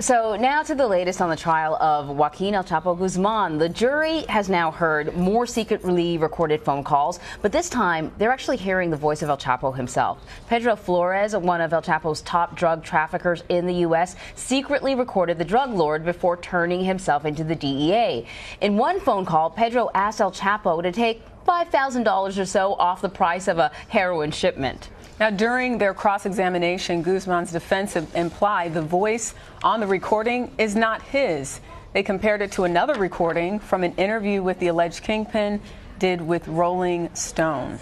So now to the latest on the trial of Joaquin El Chapo Guzman. The jury has now heard more secretly recorded phone calls, but this time they're actually hearing the voice of El Chapo himself. Pedro Flores, one of El Chapo's top drug traffickers in the U.S., secretly recorded the drug lord before turning himself into the DEA. In one phone call, Pedro asked El Chapo to take $5,000 or so off the price of a heroin shipment. Now, during their cross-examination, Guzman's defense implied the voice on the recording is not his. They compared it to another recording from an interview with the alleged kingpin did with Rolling Stone.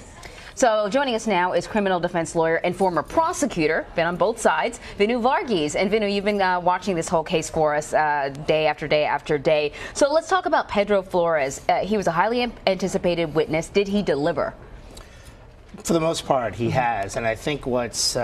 So joining us now is criminal defense lawyer and former prosecutor, been on both sides, Vinoo. And Vinoo, you've been watching this whole case for us day after day after day. So let's talk about Pedro Flores. He was a highly anticipated witness. Did he deliver? For the most part, he has. And I think what's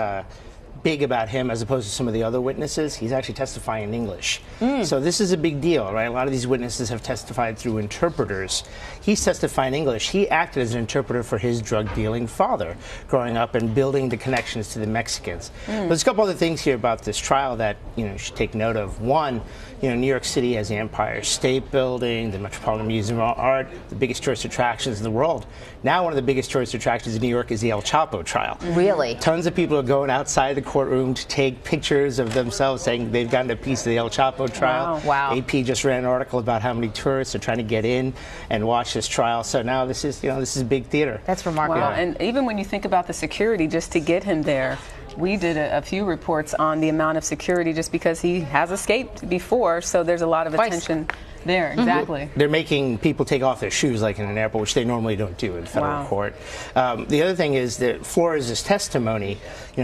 big about him, as opposed to some of the other witnesses, he's actually testifying in English. So this is a big deal, right? A lot of these witnesses have testified through interpreters. He's testifying in English. He acted as an interpreter for his drug-dealing father growing up and building the connections to the Mexicans. There's a couple other things here about this trial that you should take note of. One, New York City has the Empire State Building, the Metropolitan Museum of Art, the biggest tourist attractions in the world. Now one of the biggest tourist attractions in New York is the El Chapo trial. Really? Tons of people are going outside the courtroom to take pictures of themselves saying they've gotten a piece of the El Chapo trial. Wow. AP just ran an article about how many tourists are trying to get in and watch this trial. So now this is big theater. That's remarkable. Wow. And even when you think about the security just to get him there, we did a few reports on the amount of security just because he has escaped before, so there's a lot of attention there. Exactly. They're making people take off their shoes like in an airport, which they normally don't do in federal court. The other thing is that Flores' testimony,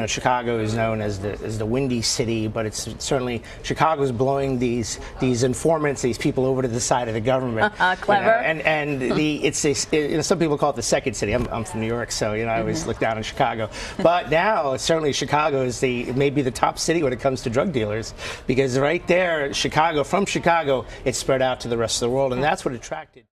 Chicago is known as the Windy City, but it's certainly Chicago's blowing these informants, these people over to the side of the government. Clever. It's some people call it the second city. I'm from New York, so I always look down on Chicago. But now certainly Chicago is maybe the top city when it comes to drug dealers, because right there, from Chicago, it's spread out to the rest of the world, and that's what attracted